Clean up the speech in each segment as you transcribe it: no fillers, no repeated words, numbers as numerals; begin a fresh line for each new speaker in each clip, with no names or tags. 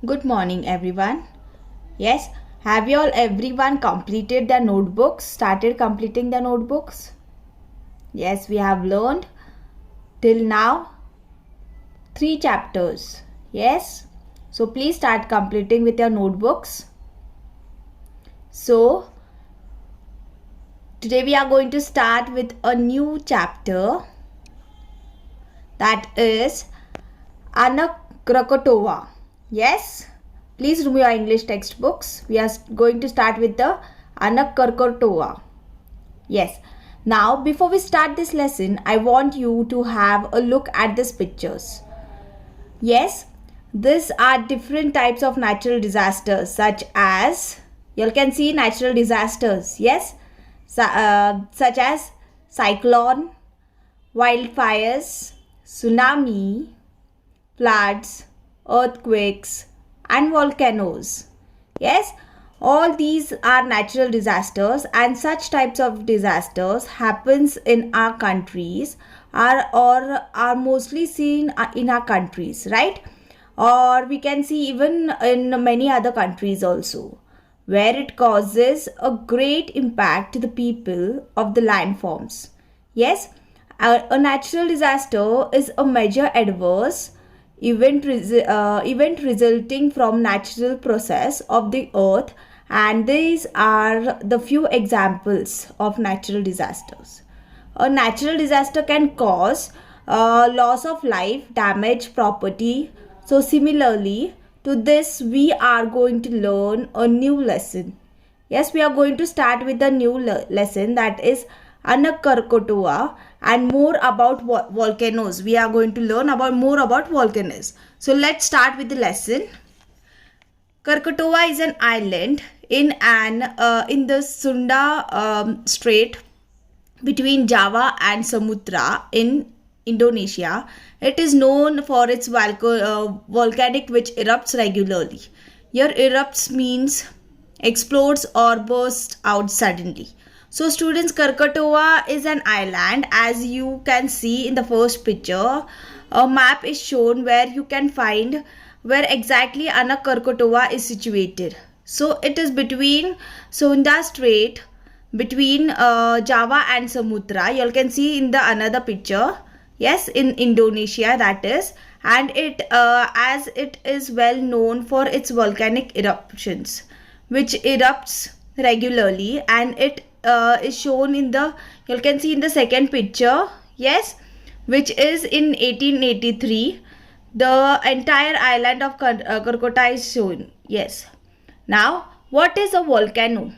Good morning, everyone. Yes, have you all everyone completed their notebooks? Started completing their notebooks? Yes, we have learned till now 3 chapters. Yes, so please start completing with your notebooks. So, today we are going to start with a new chapter, that is Anna Krakatova. Yes, please remove your English textbooks. We are going to start with the Anna Krakatova. Yes. Now, before we start this lesson, I want you to have a look at these pictures. Yes, these are different types of natural disasters, such as, you can see natural disasters. Yes, such as cyclone, wildfires, tsunami, floods, earthquakes, and volcanoes. Yes, all these are natural disasters, and such types of disasters happens in our countries or are mostly seen in our countries, right? Or we can see even in many other countries also, where it causes a great impact to the people of the landforms. Yes, a natural disaster is a major adverse event resulting from natural process of the earth, and these are the few examples of natural disasters. A natural disaster can cause loss of life, damage property. So similarly to this, we are going to learn a new lesson. Yes, we are going to start with a new lesson, that is Anna Krakatova, and more about volcanoes. We are going to learn more about volcanoes. So let's start with the lesson. Krakatova is an island in the Sunda Strait between Java and Sumatra in Indonesia. It is known for its volcanic which erupts regularly. Here erupts means explodes or bursts out suddenly. So students, Krakatova is an island. As you can see in the first picture, a map is shown where you can find where exactly Anna Krakatova is situated. So it is between Sunda Strait, between Java and Sumatra. You can see in the another picture. Yes, in Indonesia that is, and it as it is well known for its volcanic eruptions, which erupts regularly, and it is shown in the, you can see in the second picture. Yes, which is in 1883. The entire island of Krakatoa is shown. Yes. Now, what is a volcano?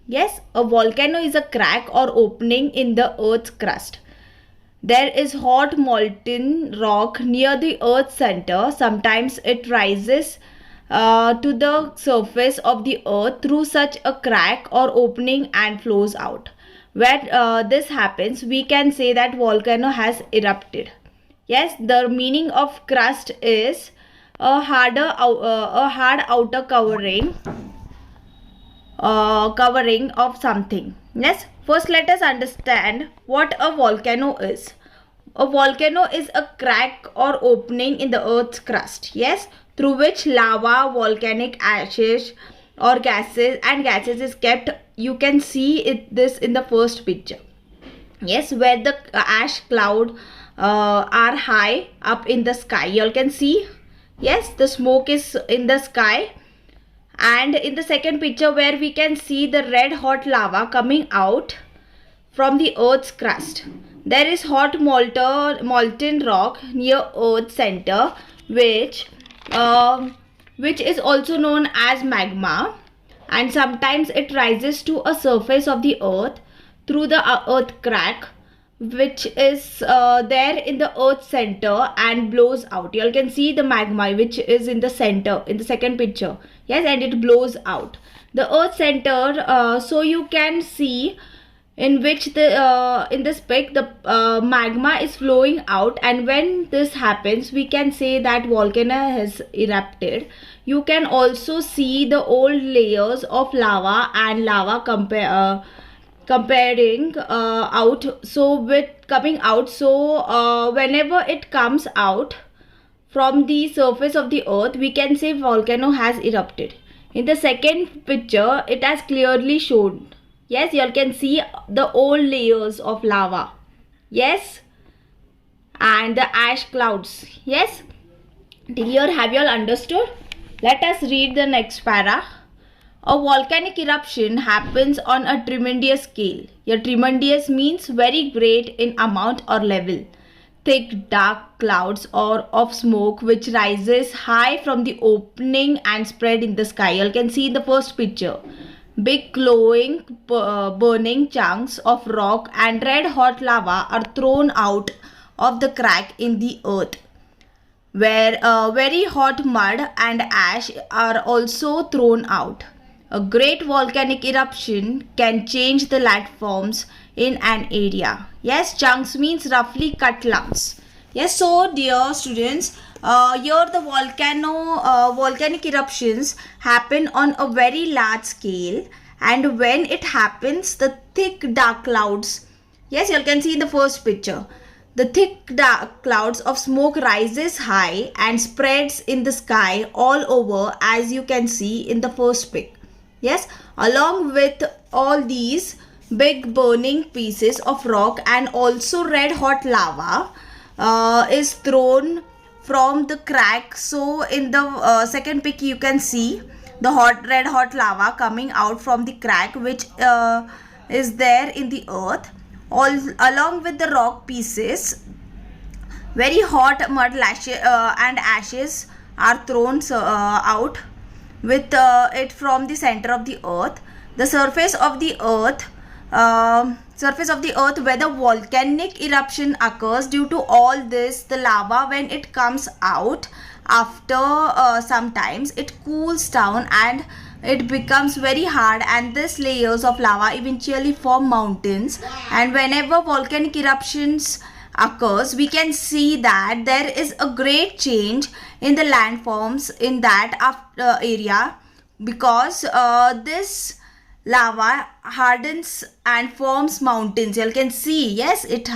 Yes, a volcano is a crack or opening in the earth's crust. There is hot molten rock near the earth's center. Sometimes it rises to the surface of the earth through such a crack or opening and flows out. Where this happens, we can say that volcano has erupted. Yes, the meaning of crust is a hard outer covering of something. Yes, first let us understand what a volcano is. A volcano is a crack or opening in the earth's crust. Yes, through which lava, volcanic ashes or gases is kept. You can see this in the first picture. Yes, where the ash cloud are high up in the sky. You all can see. Yes, the smoke is in the sky. And in the second picture, where we can see the red hot lava coming out from the earth's crust. There is hot molten rock near earth's center, which is also known as magma, and sometimes it rises to a surface of the earth through the earth crack, which is there in the earth's center and blows out. You all can see the magma which is in the center in the second picture. Yes, and it blows out the earth center. So you can see in which the in this pic the magma is flowing out, and when this happens, we can say that volcano has erupted. You can also see the old layers of lava and lava comparing out, so with coming out. So whenever it comes out from the surface of the earth, we can say volcano has erupted. In the second picture, it has clearly shown. Yes, you all can see the old layers of lava. Yes, and the ash clouds. Yes, till here have you all understood? Let us read the next para. A volcanic eruption happens on a tremendous scale. Here, tremendous means very great in amount or level. Thick dark clouds or of smoke which rises high from the opening and spread in the sky. You can see in the first picture. Big glowing burning chunks of rock and red hot lava are thrown out of the crack in the earth, where very hot mud and ash are also thrown out. A great volcanic eruption can change the landforms in an area. Yes, chunks means roughly cut lumps. Yes, so dear students, here the volcanic eruptions happen on a very large scale, and when it happens, the thick dark clouds, yes, you can see in the first picture, the thick dark clouds of smoke rises high and spreads in the sky all over, as you can see in the first pic. Yes, along with all these big burning pieces of rock and also red hot lava is thrown from the crack. So in the second pic you can see the red hot lava coming out from the crack which is there in the earth. All along with the rock pieces, very hot mud and ashes are thrown out with it from the center of the earth. The surface of the earth where the volcanic eruption occurs. Due to all this, the lava, when it comes out after sometimes, it cools down and it becomes very hard, and these layers of lava eventually form mountains. And whenever volcanic eruptions occurs, we can see that there is a great change in the landforms in that area, because this lava hardens and forms mountains. You can see, yes, it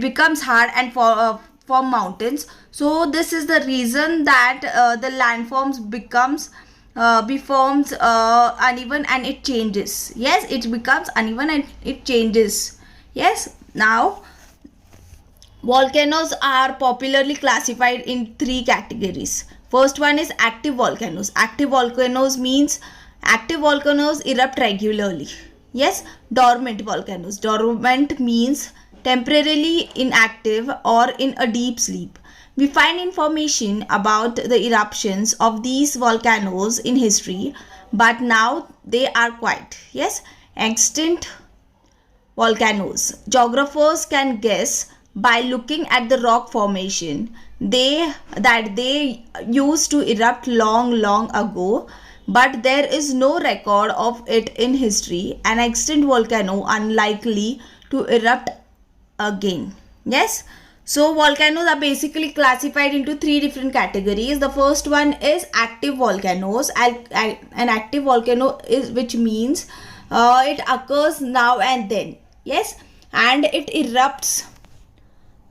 becomes hard and form mountains. So this is the reason that the landforms becomes uneven and it changes. Yes, it becomes uneven and it changes. Yes, now volcanoes are popularly classified in three categories. First one is active volcanoes. Active volcanoes means active volcanoes erupt regularly. Yes, dormant volcanoes. Dormant means temporarily inactive or in a deep sleep. We find information about the eruptions of these volcanoes in history, but now they are quiet. Yes, extinct volcanoes. Geographers can guess by looking at the rock formation that they used to erupt long ago, but there is no record of it in history. An extinct volcano unlikely to erupt again. Yes, so volcanoes are basically classified into three different categories. The first one is active volcanoes. An active volcano is which means it occurs now and then. Yes, and it erupts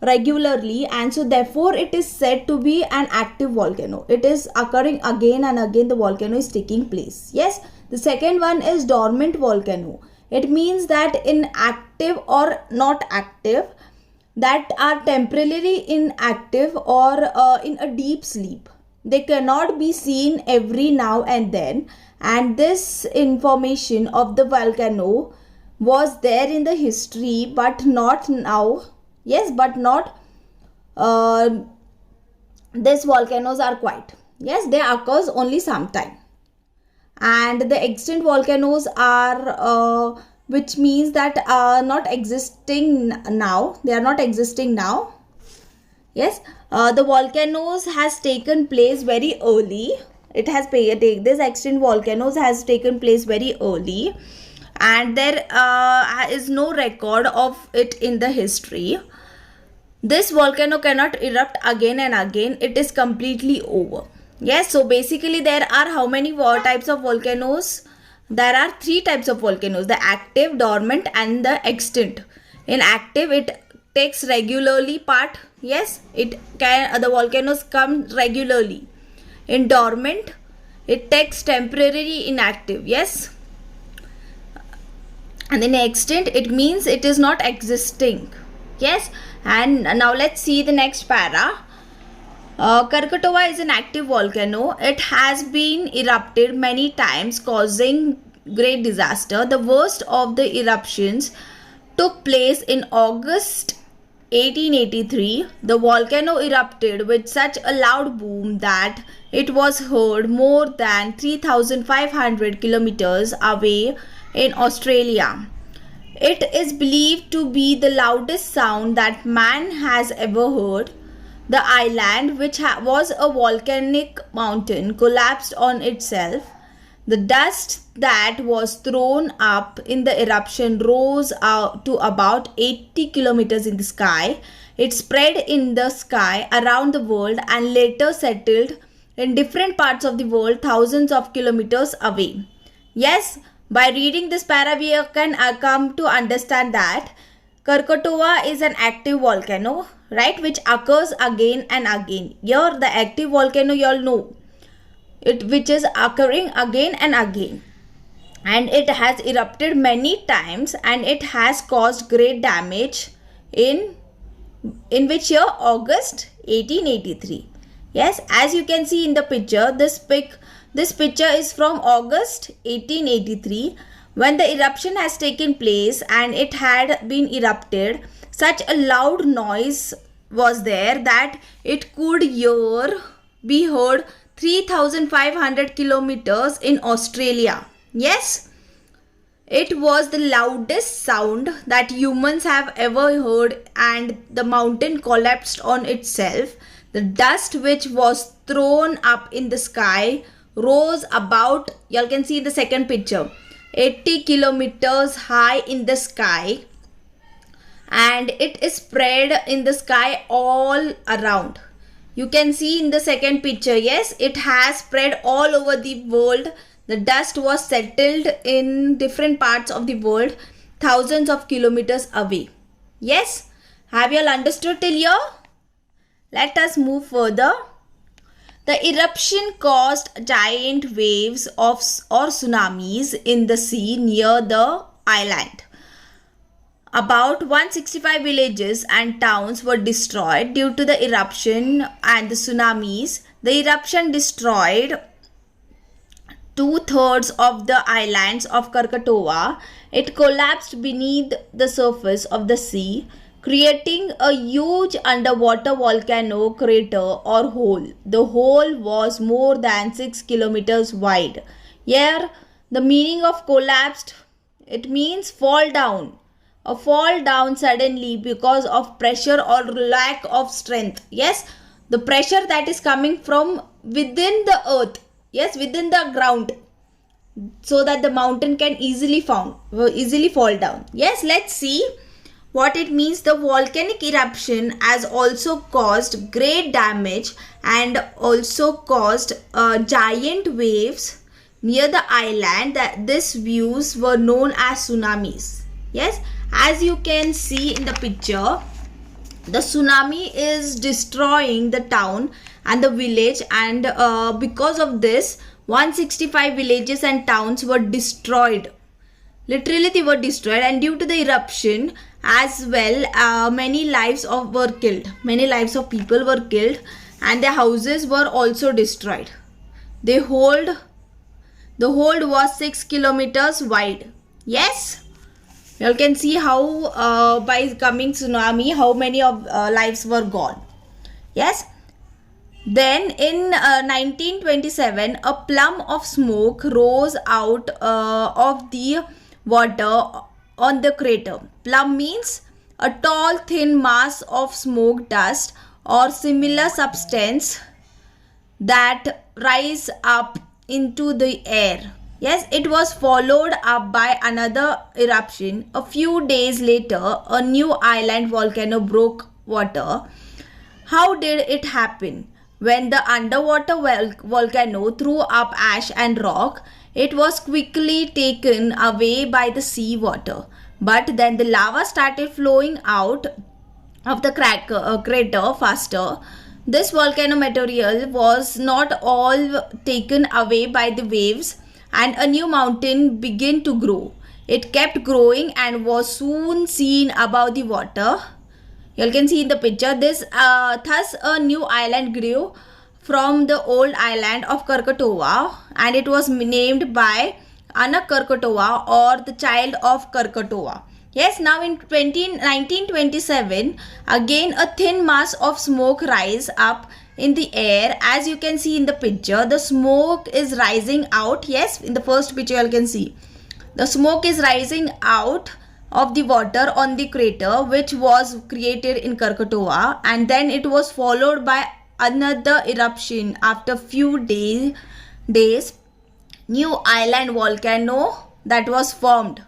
regularly, and so therefore it is said to be an active volcano. It is occurring again and again, the volcano is taking place. Yes, the second one is dormant volcano. It means that inactive or not active, that are temporarily inactive or in a deep sleep. They cannot be seen every now and then, and this information of the volcano was there in the history but not now. Yes, but not these volcanoes are quiet. Yes, they occurs only sometime. And the extinct volcanoes are which means that are not existing now. They are not existing now. Yes, the volcanoes has taken place very early. It has this extinct volcanoes has taken place very early, and there is no record of it in the history. This volcano cannot erupt again and again. It is completely over. Yes, so basically there are how many types of volcanoes? There are three types of volcanoes: the active, dormant and the extinct. In active, it takes regularly part. Yes, it can, the volcanoes come regularly. In dormant, it takes temporary inactive. Yes, and in extinct, it means it is not existing. Yes, and now let's see the next para. Krakatoa is an active volcano. It has been erupted many times, causing great disaster. The worst of the eruptions took place in August 1883. The volcano erupted with such a loud boom that it was heard more than 3,500 kilometers away in Australia. It is believed to be the loudest sound that man has ever heard. The island, which was a volcanic mountain, collapsed on itself. The dust that was thrown up in the eruption rose out to about 80 kilometers in the sky. It spread in the sky around the world and later settled in different parts of the world thousands of kilometers away. Yes, by reading this para, we can come to understand that Krakatoa is an active volcano, right, which occurs again and again. Here, the active volcano, you all know, which is occurring again and again, and it has erupted many times, and it has caused great damage in which year? August 1883. Yes, as you can see in the picture, this picture is from August 1883, when the eruption has taken place and it had been erupted. Such a loud noise was there that it could be heard 3,500 kilometers in Australia. Yes, it was the loudest sound that humans have ever heard, and the mountain collapsed on itself. The dust which was thrown up in the sky rose about, you can see the second picture, 80 kilometers high in the sky, and it is spread in the sky all around. You can see in the second picture, yes, it has spread all over the world. The dust was settled in different parts of the world, thousands of kilometers away. Yes, have you all understood till here? Let us move further. The eruption caused giant waves or tsunamis in the sea near the island. About 165 villages and towns were destroyed due to the eruption and the tsunamis. The eruption destroyed 2/3 of the islands of Krakatoa. It collapsed beneath the surface of the sea, creating a huge underwater volcano crater or hole. The hole was more than 6 kilometers wide. Here, the meaning of collapsed, it means fall down. A fall down suddenly because of pressure or lack of strength. Yes, the pressure that is coming from within the earth. Yes, within the ground, so that the mountain can easily fall down. Yes, let's see what it means. The volcanic eruption has also caused great damage and also caused giant waves near the island. That these views were known as tsunamis. Yes, as you can see in the picture, the tsunami is destroying the town and the village, and because of this 165 villages and towns were destroyed. Literally they were destroyed, and due to the eruption as well, many lives were killed. Many lives of people were killed, and their houses were also destroyed. The hole was 6 kilometers wide. Yes, you can see how by coming tsunami, how many of lives were gone. Yes. Then in 1927, a plum of smoke rose out of the water on the crater. Plum means a tall thin mass of smoke, dust or similar substance that rise up into the air. Yes, it was followed up by another eruption. A few days later, a new island volcano broke water. How did it happen? When the underwater volcano threw up ash and rock, it was quickly taken away by the sea water. But then the lava started flowing out of the crater faster. This volcano material was not all taken away by the waves, and a new mountain began to grow. It kept growing and was soon seen above the water. You can see in the picture this. Thus, a new island grew from the old island of Krakatoa, and it was named by Anak Krakatoa, or the child of Krakatoa. Yes, now in 1927, again a thin mass of smoke rise up in the air. As you can see in the picture, the smoke is rising out. Yes, in the first picture you can see the smoke is rising out of the water on the crater which was created in Krakatoa, and then it was followed by another eruption after few days. New island volcano that was formed.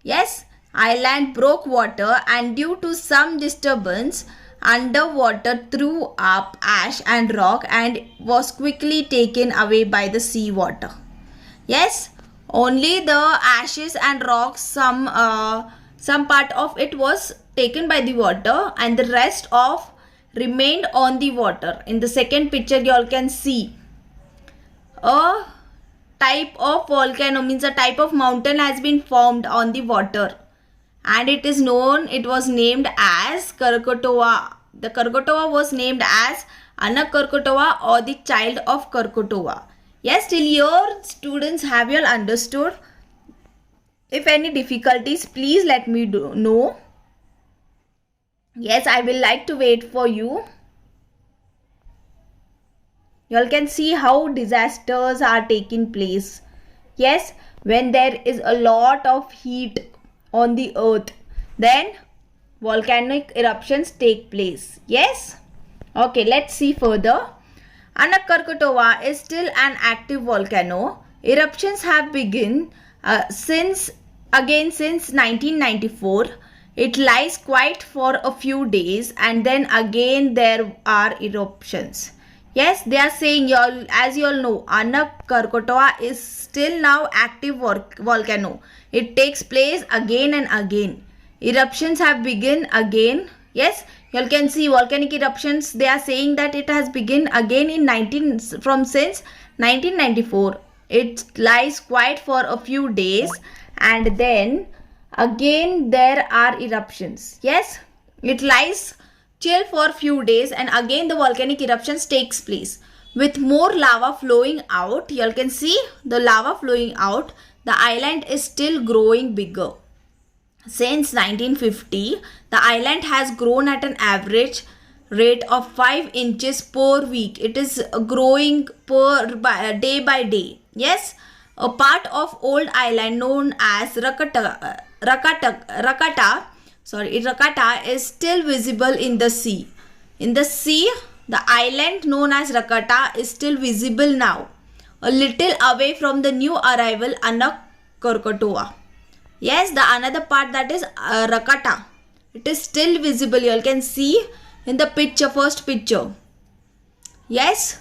Yes, island broke water, and due to some disturbance, underwater threw up ash and rock and was quickly taken away by the sea water. Yes, only the ashes and rocks, some part of it was taken by the water, and the rest of remained on the water. In the second picture you all can see a type of volcano, means a type of mountain has been formed on the water, and it was named as Krakatoa. The Krakatoa was named as Anak Krakatoa, or the child of Krakatoa. Yes, till here students, have you all understood? If any difficulties, please let me know. Yes, I will like to wait for you. You all can see how disasters are taking place. Yes, when there is a lot of heat on the earth, then volcanic eruptions take place. Yes. Okay, let's see further. Anak Krakatoa is still an active volcano. Eruptions have begun since 1994. It lies quiet for a few days, and then again there are eruptions. Yes, they are saying, as you all know, Anak Krakatoa is still now active volcano. It takes place again and again. Eruptions have begun again. Yes, you all can see volcanic eruptions. They are saying that it has begun again since 1994. It lies quiet for a few days, and then again there are eruptions. Yes, it lies chill for a few days, and again the volcanic eruptions takes place with more lava flowing out. You all can see the lava flowing out. The island is still growing bigger. Since 1950, the island has grown at an average rate of 5 inches per week. It is growing day by day. Yes, a part of old island known as Rakata is still visible in the sea. In the sea, the island known as Rakata is still visible now, a little away from the new arrival Anak Krakatoa. Yes, the another part, that is Rakata, it is still visible. You all can see in the first picture. Yes.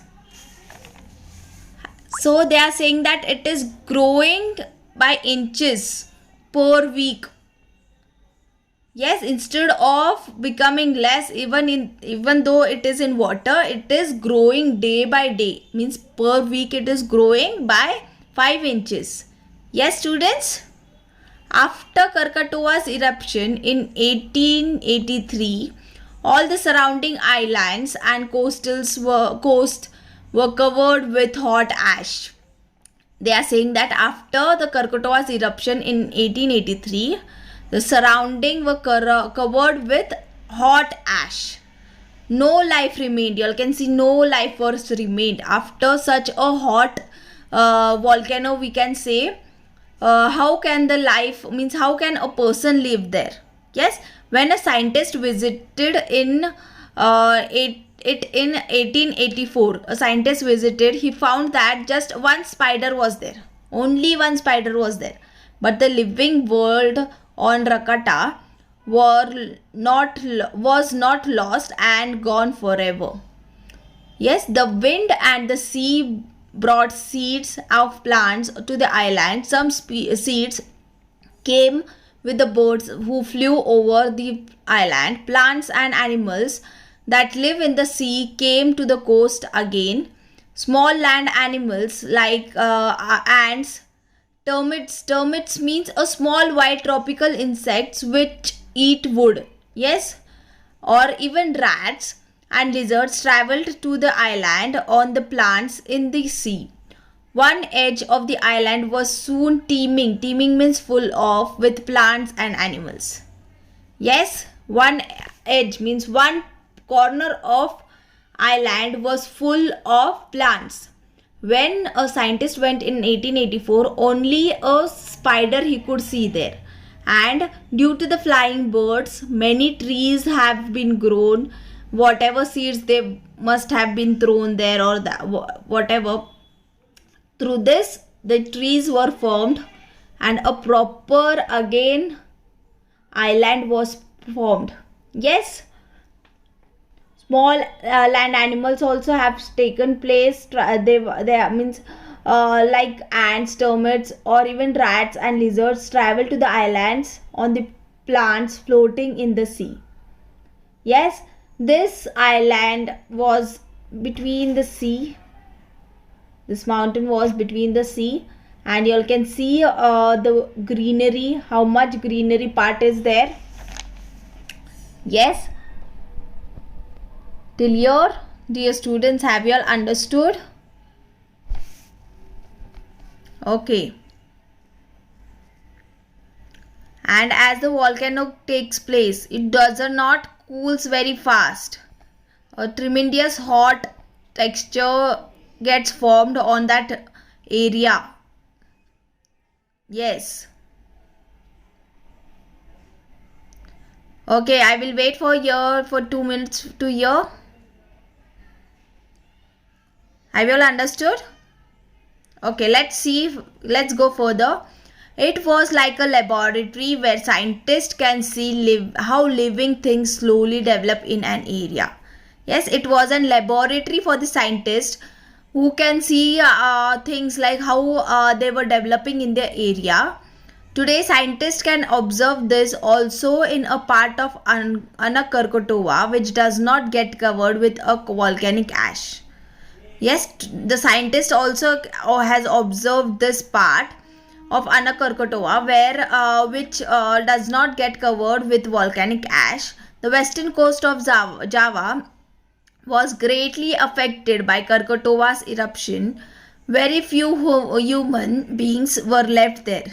So they are saying that it is growing by inches per week. Yes, instead of becoming less, even though it is in water, it is growing day by day. Means per week it is growing by 5 inches. Yes, students. After Krakatoa's eruption in 1883, all the surrounding islands and coast were covered with hot ash. They are saying that after the Krakatoa's eruption in 1883, the surrounding were covered with hot ash. No life remained. You all can see no life force remained after such a hot volcano. We can say, how can a person live there? Yes, when a scientist visited in 1884, a scientist visited, he found that just one spider was there. Only one spider was there. But the living world on Rakata was not lost and gone forever. Yes, the wind and the sea brought seeds of plants to the island. Some seeds came with the birds who flew over the island. Plants and animals that live in the sea came to the coast again. Small land animals like ants, termites means a small white tropical insects which eat wood. Yes, or even rats and lizards traveled to the island on the plants in the sea. One edge of the island was soon teeming. Teeming means full of with plants and animals. Yes, one edge means one corner of island was full of plants. When a scientist went in 1884, only a spider he could see there. And due to the flying birds, many trees have been grown. Whatever seeds they must have been thrown there or whatever. Through this, the trees were formed and a proper again island was formed. Yes, small land animals also have taken place. They means like ants, termites, or even rats and lizards travel to the islands on the plants floating in the sea. Yes, this island was between the sea. This mountain was between the sea, and you all can see the greenery, how much greenery part is there. Yes, till here, dear students, have you all understood? Okay. And as the volcano takes place, it does not cools very fast. A tremendous hot texture gets formed on that area. Yes. Okay, I will wait for here for 2 minutes to hear. Have you all understood? Okay, let's go further. It was like a laboratory where scientists can see how living things slowly develop in an area. Yes, it was a laboratory for the scientists who can see things like how they were developing in their area. Today, scientists can observe this also in a part of Anak Krakatoa, which does not get covered with a volcanic ash. Yes, the scientist also has observed this part of Anak Krakatoa where which does not get covered with volcanic ash. The western coast of Java was greatly affected by Krakatoa's eruption. Very few human beings were left there.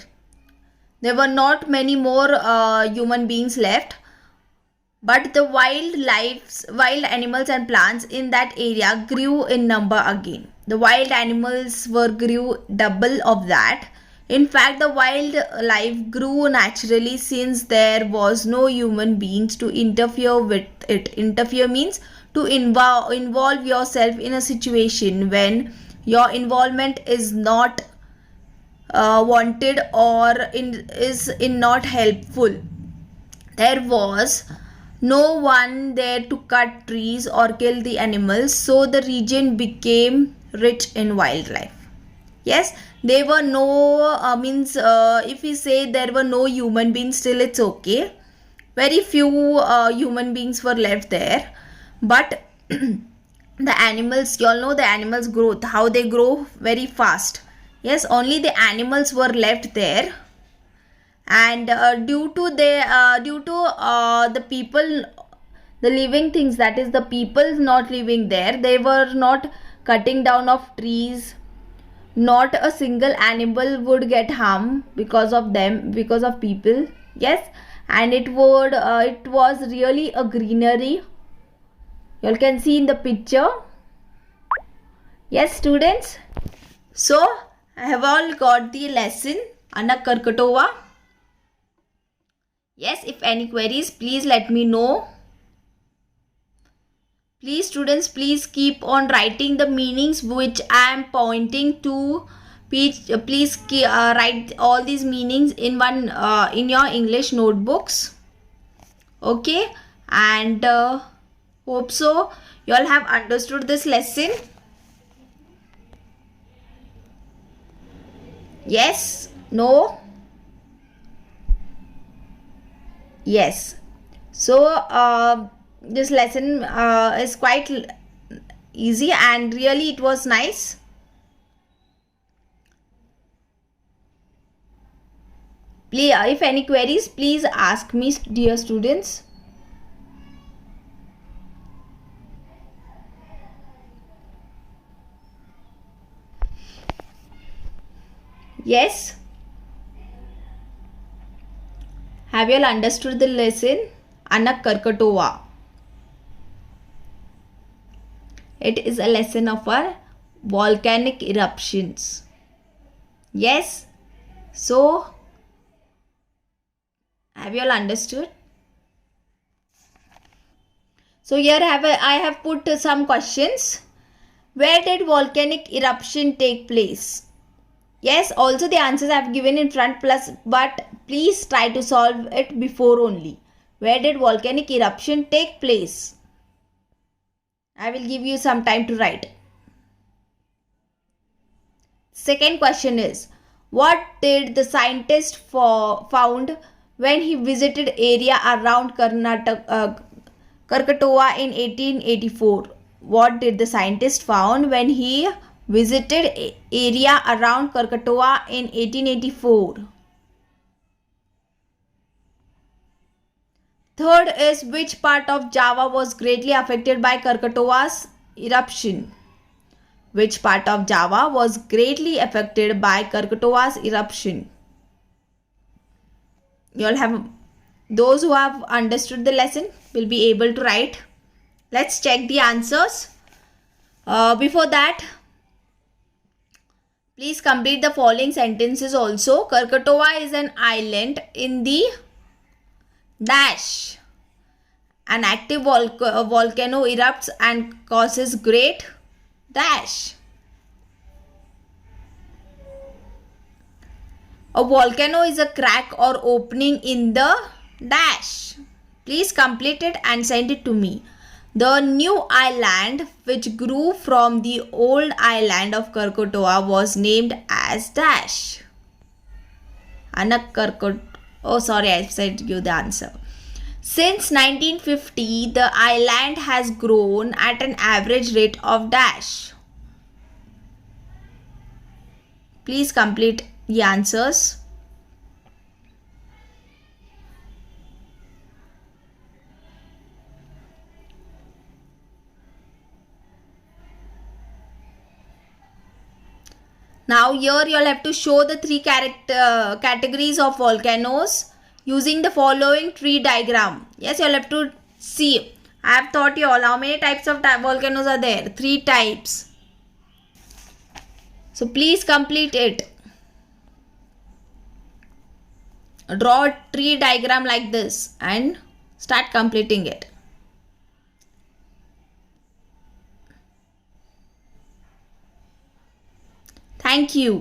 There were not many more human beings left, but the wild animals and plants in that area grew in number again. The wild animals grew double of that. In fact, the wildlife grew naturally since there was no human beings to interfere with it. Interfere means to involve yourself in a situation when your involvement is not wanted or is not helpful. There was no one there to cut trees or kill the animals, so the region became rich in wildlife. Yes, there were no if we say there were no human beings, still it's okay. Very few human beings were left there, but the animals, you all know the animals growth, how they grow very fast. Yes, only the animals were left there, and due to the people, the living things, that is the people not living there, they were not cutting down of trees. Not a single animal would get harm because of them, because of people. Yes, and it was really a greenery. You all can see in the picture. Yes, students. So, have all got the lesson Anak Krakatoa? Yes, if any queries, please let me know. Please, students, please keep on writing the meanings which I am pointing to. Please write all these meanings in in your English notebooks. Okay, and hope so you all have understood this lesson. Yes? No? Yes. So this lesson is quite easy and really it was nice. Please, if any queries, please ask me, dear students. Yes. Have you all understood the lesson? Anak Karkatova. It is a lesson of our volcanic eruptions. Yes. So, have you all understood? So here I have put some questions. Where did volcanic eruption take place? Yes, also the answers I have given in front plus, but please try to solve it before only. Where did volcanic eruption take place? I will give you some time to write. Second question is, what did the scientist found when he visited area around Karkatova in 1884? What did the scientist found when he visited area around Karkatova in 1884? Third is, which part of Java was greatly affected by Krakatoa's eruption? Which part of Java was greatly affected by Krakatoa's eruption? You all have, those who have understood the lesson will be able to write. Let's check the answers. Before that, please complete the following sentences also. Krakatoa is an island in the dash. An active volcano erupts and causes great dash. A volcano is a crack or opening in the dash. Please complete it and send it to me. The new island which grew from the old island of Krakatoa was named as dash. Anak Karkot. Oh, sorry, I said you the answer. Since 1950, the island has grown at an average rate of dash. Please complete the answers. Now here you all have to show the three categories of volcanoes using the following tree diagram. Yes, you all have to see. I have taught you all how many types of volcanoes are there. 3 types. So please complete it. Draw a tree diagram like this and start completing it. Thank you.